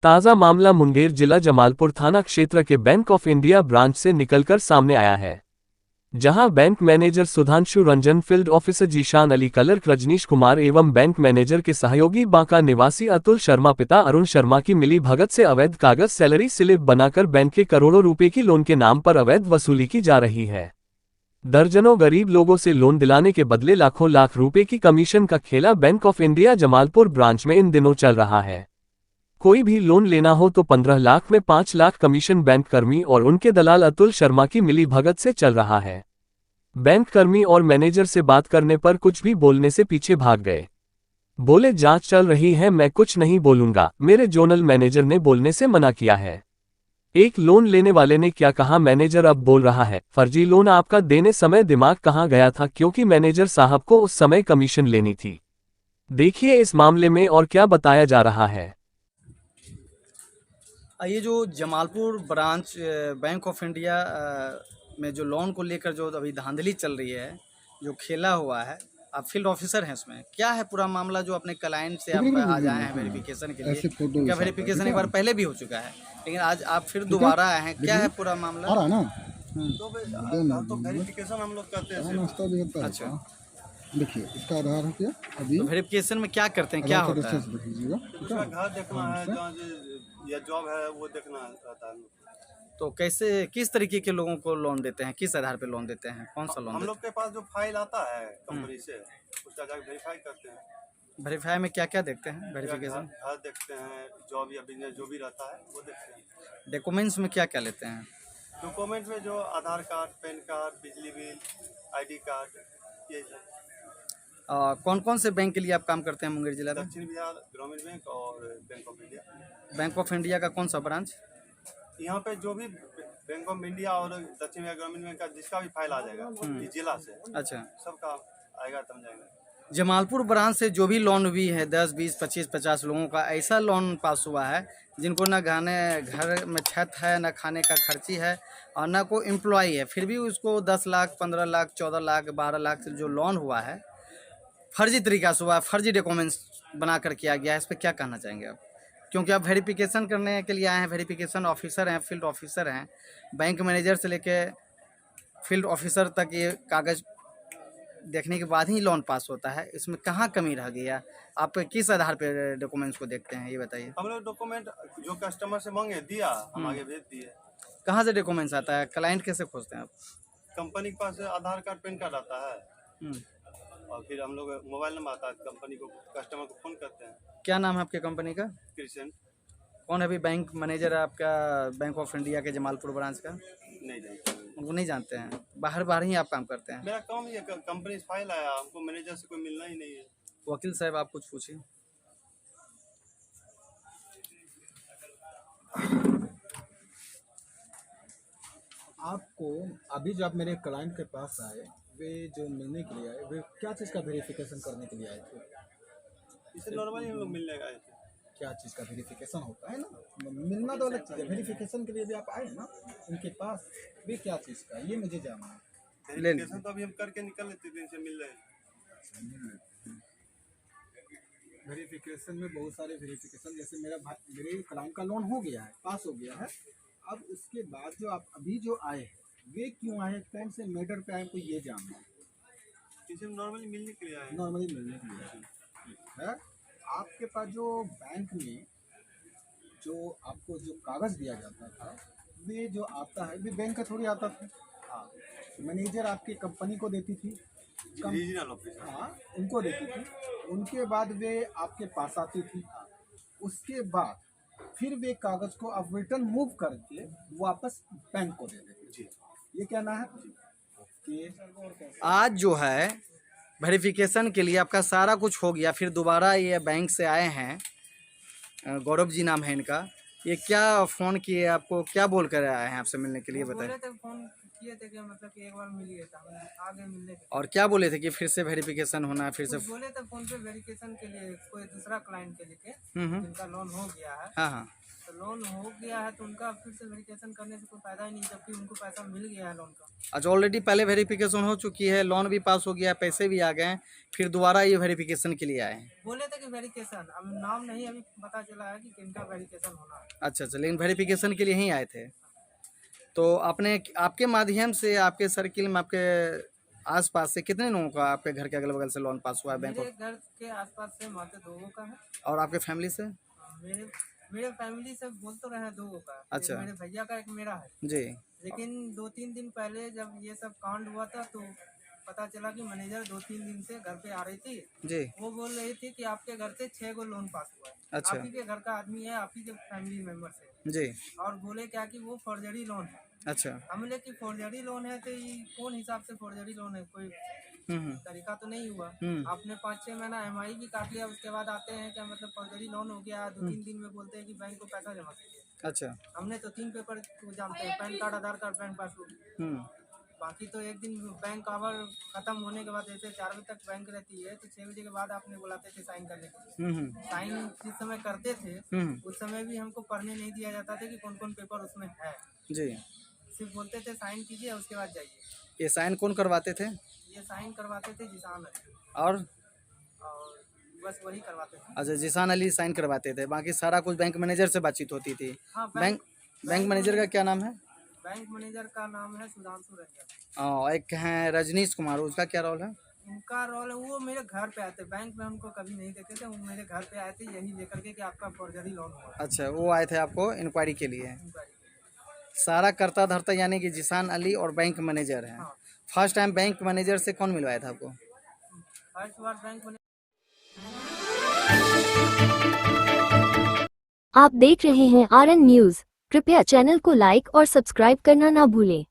ताज़ा मामला मुंगेर जिला जमालपुर थाना क्षेत्र के बैंक ऑफ इंडिया ब्रांच से निकलकर सामने आया है, जहां bank manager Sudhanshu Ranjan, field officer Zeeshan Ali, clerk Rajnish Kumar एवं बैंक मैनेजर के सहयोगी बांका निवासी अतुल शर्मा पिता अरुण शर्मा की मिली भगत से अवैध कागज सैलरी स्लिप बनाकर बैंक के करोड़ों रुपए की लोन के नाम पर अवैध वसूली की जा रही है। दर्जनों गरीब लोगों से लोन दिलाने के बदले लाखों लाख रुपए की कमीशन का खेला bank of India Jamalpur branch में इन दिनों चल रहा है। कोई भी लोन लेना हो तो 15 लाख में 5 लाख कमीशन बैंक कर्मी और उनके दलाल अतुल शर्मा की मिली भगत से चल रहा है। बैंक कर्मी और मैनेजर से बात करने पर कुछ भी बोलने से पीछे भाग गए। बोले जांच चल रही है, मैं कुछ नहीं बोलूंगा। मेरे जोनल मैनेजर ने बोलने से मना किया है। एक लोन लेने वाले ने क्या कहा, मैनेजर अब बोल रहा है, फर्जी लोन आपका देने समय दिमाग कहाँ गया था, क्योंकि मैनेजर साहब को उस समय कमीशन लेनी थी। देखिए इस मामले में और क्या बताया जा रहा है। ये जो Jamalpur branch bank of India में जो लोन को लेकर जो अभी धांधली चल रही है, जो खेला हुआ है, आप फील्ड ऑफिसर हैं, इसमें क्या है पूरा मामला? जो अपने क्लाइंट से आप आज आए हैं वेरिफिकेशन के लिए, क्या वेरिफिकेशन एक बार पहले भी हो चुका है, लेकिन आज आप फिर दोबारा आए हैं, क्या है पूरा मामला? तो वेरिफिकेशन हम लोग करते हैं। अच्छा, देखिए इसका आधार है क्या अभी तो वेरिफिकेशन में क्या करते हैं, क्या होता है? उसका घर देखना है, जहाँ या जॉब है वो देखना रहता है। तो कैसे, किस तरीके के लोगों को लोन देते हैं, किस आधार पे लोन देते हैं, कौन सा लोन हम लोग देते के पास जो फाइल आता है कंपनी से, उसका जाकर वेरीफाई करते हैं। हैं? वेरीफाई में क्या क्या देखते हैं वेरिफिकेशन? घर देखते हैं, जॉब या बिजनेस जो भी रहता है वो देखते हैं। डॉक्यूमेंट्स में क्या क्या लेते हैं? डॉक्यूमेंट में जो आधार कार्ड, पैन कार्ड, बिजली बिल, आईडी कार्ड, ये सब। कौन कौन से बैंक के लिए आप काम करते हैं मुंगेर जिला में? दक्षिण बिहार ग्रामीण बैंक और bank of India. Bank of India का कौन सा ब्रांच? यहाँ पे जो भी बैंक ऑफ इंडिया और दक्षिण बिहार ग्रामीण बैंक का जिसका भी फाइल आ जाएगा इस जिला से, अच्छा, सबका आएगा तब जाएगा। जमालपुर ब्रांच से जो भी लोन हुई है 10, 20, 25, 50 लोगों का ऐसा लोन पास हुआ है जिनको ना घर में छत है, ना खाने का खर्ची है और ना कोई एम्प्लॉय है, फिर भी उसको 10 लाख, 15 लाख, 14 लाख, 12 लाख से जो लोन हुआ है फर्जी तरीका से हुआ है, फर्जी डॉक्यूमेंट्स बनाकर किया गया है। इस पर क्या कहना चाहेंगे आप? क्योंकि आप वेरिफिकेशन करने के लिए आए हैं, वेरिफिकेशन ऑफिसर हैं, फील्ड ऑफिसर हैं, बैंक मैनेजर से लेके फील्ड ऑफिसर तक ये कागज़ देखने के बाद ही लोन पास होता है। इसमें कहाँ कमी रह गया? आप किस आधार पर डॉक्यूमेंट्स को देखते हैं, ये बताइए। हम लोग डॉक्यूमेंट जो कस्टमर से मांगे दिया, हम आगे भेज दिए। कहाँ से डॉक्यूमेंट्स आता है? क्लाइंट कैसे खोजते हैं आप? कंपनी के पास आधार कार्ड, पैन कार्ड आता है और फिर हम लोग मोबाइल नंबर आता है, कंपनी को, कस्टमर को फ़ोन करते हैं। क्या नाम है आपके कंपनी का? क्रिसेंट। कौन है अभी बैंक मैनेजर आपका बैंक ऑफ इंडिया के जमालपुर ब्रांच का? नहीं जानते हैं। उनको नहीं जानते हैं, बाहर बाहर ही आप काम करते हैं? मेरा काम ये कंपनी से फाइल आया, हमको मैनेजर से कोई मिलना ही नहीं है। वकील साहब आप कुछ पूछिए। आपको अभी जो आप मेरे क्लाइंट के पास आए, वे जो मिलने के लिए आए, वे क्या चीज़ का वेरिफिकेशन करने के लिए आए थे? इसे नॉर्मली हम लोग मिलने आए थे। क्या चीज़ का वेरिफिकेशन होता है ना, मिलना तो अलग चीज़ है, वेरिफिकेशन के लिए भी आप आए ना उनके पास, वे क्या चीज़ का, ये मुझे जानना है। वेरिफिकेशन तो अभी हम करके निकल लेते दिन से मिल रहे हैं। वेरिफिकेशन में बहुत सारे वेरिफिकेशन, जैसे मेरे क्लाइंट का लोन हो गया है, पास हो गया है, अब उसके बाद जो आप अभी जो आए वे क्यों आए, कौन से मैटर पे आए, को ये जानना है। इसे हम नॉर्मली मिलने के लिए आए हैं। नॉर्मली मिलने के लिए है। आपके पास जो बैंक में जो आपको जो कागज़ दिया जाता था, वे जो आता है वे बैंक का थोड़ी आता था। हाँ, मैनेजर आपकी कंपनी को देती थी, रीजनल ऑफिसर। हाँ उनको देती थी, उनके बाद वे आपके पास आती थी, उसके बाद फिर वे कागज़ को आप रिटर्न मूव करके वापस बैंक को दे देते। जी, ये कहना है कि आज जो है वेरिफिकेशन के लिए आपका सारा कुछ हो गया, फिर दोबारा ये बैंक से आए हैं, गौरव जी नाम है इनका, ये क्या फ़ोन किए आपको, क्या बोल कर आए हैं आपसे मिलने के लिए, बताएं। फोन किए थे कि मतलब कि एक बार मिलिए था, आगे मिलने के और क्या बोले थे कि फिर से वेरिफिकेशन होना है, फिर से? बोले थे फोन पे वेरिफिकेशन के लिए, कोई दूसरा क्लाइंट के लिए हम्म। जिनका लोन हो गया है, हाँ हाँ, तो लोन हो गया है तो उनका फिर से वेरिफिकेशन करने से कोई फायदा ही नहीं, जबकि उनको पैसा मिल गया है लोन का। अच्छा, ऑलरेडी पहले वेरिफिकेशन हो चुकी है, लोन भी पास हो गया, पैसे भी आ गए हैं, फिर दोबारा ये वेरिफिकेशन के लिए आए हैं। बोले थे कि वेरिफिकेशन, अब नाम नहीं अभी पता चला है कि किनका वेरिफिकेशन होना है। अच्छा अच्छा, लेकिन वेरिफिकेशन के लिए ही आए थे। तो आपने, आपके माध्यम से, आपके सर्किल में, आपके आसपास से कितने लोगों का आपके घर के अगल बगल से लोन पास हुआ है बैंक मेरे घर के आसपास से मात्र 2 का है। और आपके फैमिली से? मेरे मेरे फैमिली से बोल तो रहे हैं 2 का। अच्छा। एक मेरे भैया का, एक मेरा है। जी लेकिन 2-3 दिन पहले जब ये सब कांड हुआ था तो पता चला कि मैनेजर 2-3 दिन से घर पे आ रही थी। जी। वो बोल रही थी कि आपके घर से 6 गो लोन पास हुआ है। अच्छा। आप ही के घर का आदमी है, आप ही के फैमिली मेंबर से। जी। और बोले क्या कि वो फॉर्जरी लोन है। अच्छा। हमने कि फॉर्जरी लोन है तो ये कौन हिसाब से फॉर्जरी लोन है, कोई तरीका तो नहीं हुआ। आपने 5-6 महीना EMI भी काट लिया, उसके बाद आते हैं क्या मतलब फॉर्जरी लोन हो गया, 2-3 दिन में बोलते हैं कि बैंक को पैसा जमा कीजिए। अच्छा। हमने तो 3 पेपर जानते हैं, पैन कार्ड, आधार कार्ड, बैंक पासबुक। बाकी तो एक दिन बैंक आवर खत्म होने के बाद, जैसे 4 बजे तक बैंक रहती है तो 6 बजे के बाद आपने बुलाते थे साइन करने के लिए। साइन जिस समय करते थे उस समय भी हमको पढ़ने नहीं दिया जाता था कि कौन कौन पेपर उसमें है। जी। सिर्फ बोलते थे साइन कीजिए, उसके बाद जाइए। ये साइन कौन करवाते थे? ये साइन करवाते थे जिसान अली, और और बस वही करवाते थे। अच्छा, जिसान अली साइन करवाते थे, बाकी सारा कुछ बैंक मैनेजर से बातचीत होती थी। हाँ, बैंक मैनेजर का क्या नाम है? बैंक मैनेजर का नाम है सुधांशु रंजन। एक है रजनीश कुमार, उसका क्या रोल है? उनका रोल है, वो मेरे घर पे आते, बैंक में हमको कभी नहीं देखे थे, वो मेरे घर पे आए थे यही लेकर के कि आपका फॉर्जरी लोन हुआ। अच्छा, वो आए थे आपको इंक्वायरी के लिए। इंक्वायरी। सारा करता धरता यानी कि जिसान अली और बैंक मैनेजर है। हाँ। फर्स्ट टाइम बैंक मैनेजर से कौन मिलवाया था आपको? फर्स्ट बार बैंक मैनेजर। आप देख रहे हैं RN न्यूज़। कृपया चैनल को लाइक और सब्सक्राइब करना ना भूलें।